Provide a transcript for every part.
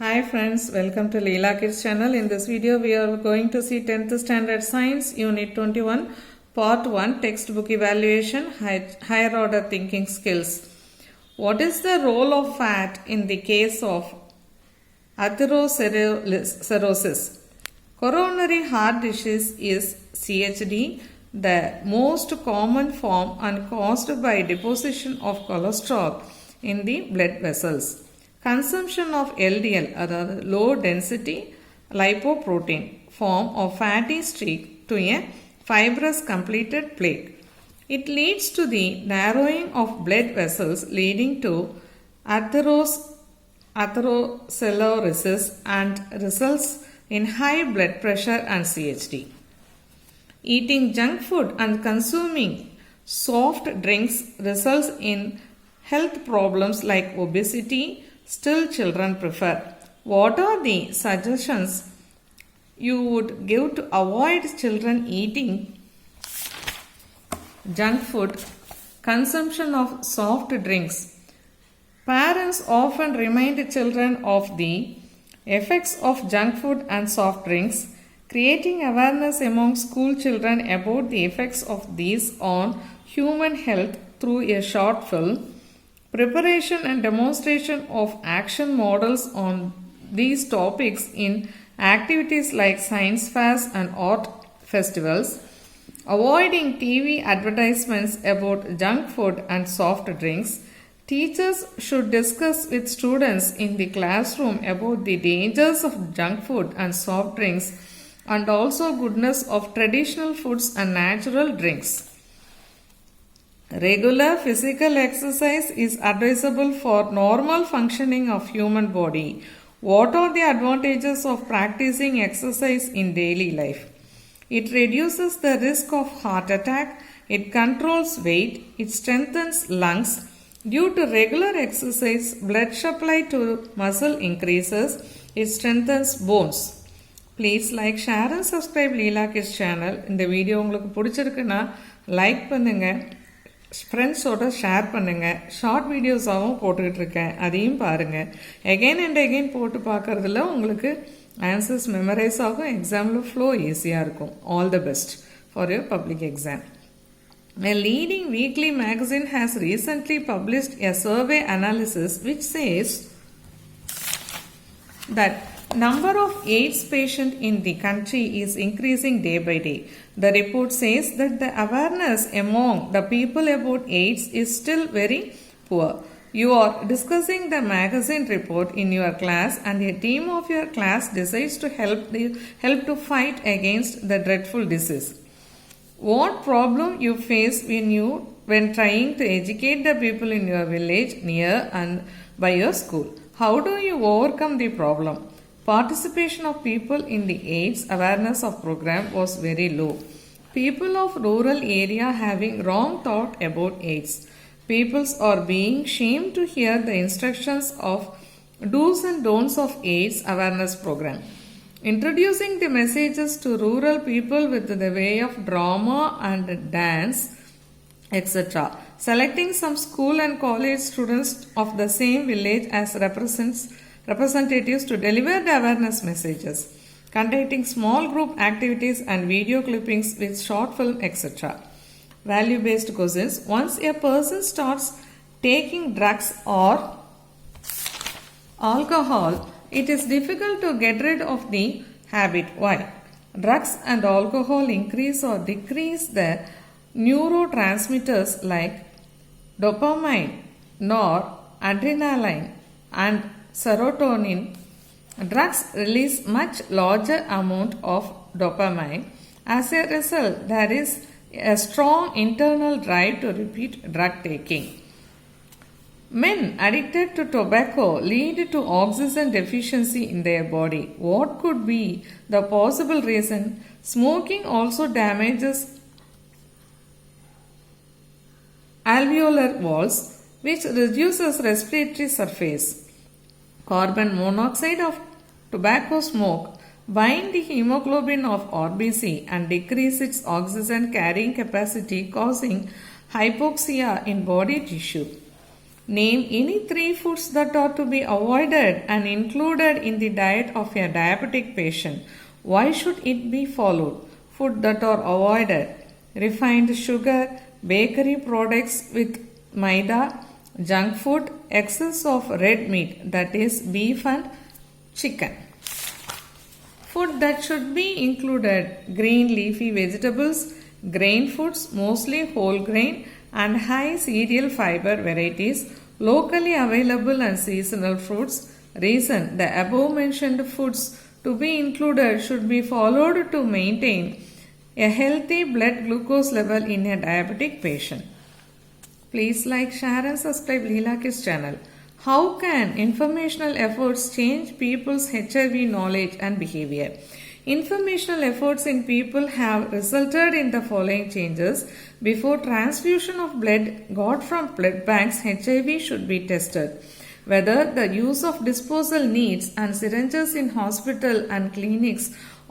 Hi friends, welcome to Leela Kids channel. In this video, we are going to see 10th Standard Science Unit 21 Part 1 Textbook Evaluation Higher Order Thinking Skills. What is the role of fat in the case of atherosclerosis? Coronary heart disease is CHD, the most common form and caused by deposition of cholesterol in the blood vessels. Consumption of LDL, or low density lipoprotein, form of fatty streak to a fibrous completed plate. It leads to the narrowing of blood vessels, leading to atherosclerosis and results in high blood pressure and CHD. Eating junk food and consuming soft drinks results in health problems like obesity. Still, children prefer. What are the suggestions you would give to avoid children eating junk food, consumption of soft drinks? Parents often remind children of the effects of junk food and soft drinks, creating awareness among school children about the effects of these on human health through a short film. Preparation and demonstration of action models on these topics in activities like science fairs and art festivals. Avoiding TV advertisements about junk food and soft drinks. Teachers should discuss with students in the classroom about the dangers of junk food and soft drinks and also goodness of traditional foods and natural drinks. Regular physical exercise is advisable for normal functioning of human body. What are the advantages of practicing exercise in daily life? It reduces the risk of heart attack, it controls weight, it strengthens lungs. Due to regular exercise, blood supply to muscle increases, it strengthens bones. Please like, share and subscribe Leela Kids channel. இந்த video உங்களுக்கு பிடிச்சிருக்குன்னா like பண்ணுங்க, ஃப்ரெண்ட்ஸோட share பண்ணுங்கள். Short வீடியோஸாகவும் போட்டுக்கிட்டு இருக்கேன், அதையும் பாருங்கள். எகெயின் அண்ட் எகெயின் போட்டு பார்க்குறதுல உங்களுக்கு ஆன்சர்ஸ் மெமரைஸ் ஆகும், எக்ஸாமில் ஃப்ளோ ஈஸியாக இருக்கும். All the best for your public exam. A leading weekly magazine has recently published a survey analysis which says that number of AIDS patients in the country is increasing day by day. The report says that the awareness among the people about AIDS is still very poor. You are discussing the magazine report in your class and a team of your class decides to help to fight against the dreadful disease. What problem you face when trying to educate the people in your village, near and by your school? How do you overcome the problem? Participation of people in the AIDS awareness of program was very low. People of rural area having wrong thought about AIDS. Peoples are being shamed to hear the instructions of do's and don'ts of AIDS awareness program. Introducing the messages to rural people with the way of drama and dance, etc. Selecting some school and college students of the same village as representatives to deliver the awareness messages, conducting small group activities and video clippings with short film, etc. Value-based questions. Once a person starts taking drugs or alcohol, it is difficult to get rid of the habit. Why? Drugs and alcohol increase or decrease the neurotransmitters like dopamine, noradrenaline, and serotonin. Drugs release much larger amount of dopamine. As a result, there is a strong internal drive to repeat drug taking. Men addicted to tobacco lead to oxygen deficiency in their body. What could be the possible reason? Smoking also damages alveolar walls, which reduces respiratory surface. Carbon monoxide of tobacco smoke bind the hemoglobin of RBC and decrease its oxygen carrying capacity, causing hypoxia in body tissue. Name any 3 foods that are to be avoided and included in the diet of a diabetic patient. Why should it be followed? Food that are avoided: refined sugar, bakery products with maida, junk food, excess of red meat, that is beef and chicken. Food that should be included: green leafy vegetables, grain foods, mostly whole grain and high cereal fiber varieties, locally available and seasonal fruits. Reason: the above mentioned foods to be included should be followed to maintain a healthy blood glucose level in a diabetic patient. Please like, share and subscribe Leela Kids channel. How can informational efforts change people's HIV knowledge and behavior? Informational efforts in people have resulted in the following changes. Before transfusion of blood got from blood banks, HIV should be tested. Whether the use of disposal needs and syringes in hospital and clinics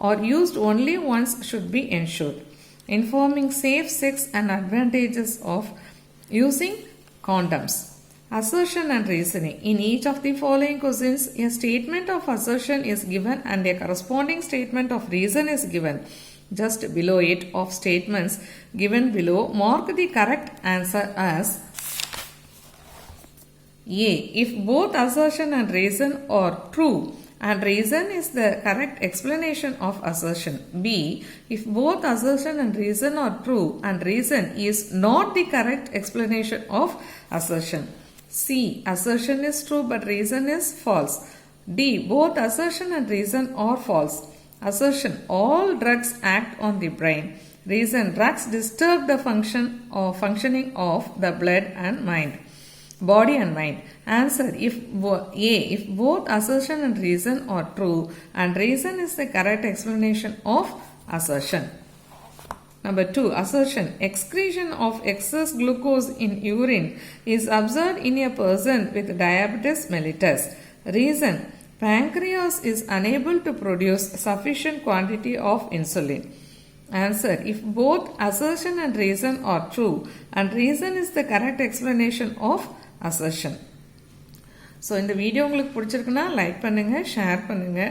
are used only once should be ensured. Informing safe sex and advantages of using condoms. Assertion and reasoning. In each of the following questions, a statement of assertion is given and a corresponding statement of reason is given. Just below it of statements given below, mark the correct answer as A. If both assertion and reason are true and reason is the correct explanation of assertion. B. If both assertion and reason are true and reason is not the correct explanation of assertion. C. Assertion is true but reason is false. D. Both assertion and reason are false. Assertion: all drugs act on the brain. Reason: drugs disturb the functioning of the blood and mind, body and mind. Answer: if both assertion and reason are true and reason is the correct explanation of assertion. Number 2. Assertion: excretion of excess glucose in urine is observed in a person with diabetes mellitus. Reason: pancreas is unable to produce sufficient quantity of insulin. Answer: if both assertion and reason are true and reason is the correct explanation of assertion. So இந்த video உங்களுக்கு பிடிச்சிருக்குன்னா like பண்ணுங்க, share பண்ணுங்க.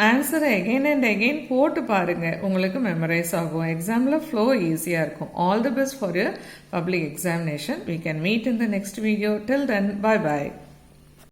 ஆன்சரை again and again போட்டு பாருங்க, உங்களுக்கு memorise ஆகும். எக்ஸாமில் ஃப்ளோ ஈஸியாக இருக்கும். All the best for your public examination. We can meet in the next video. Till then, bye bye.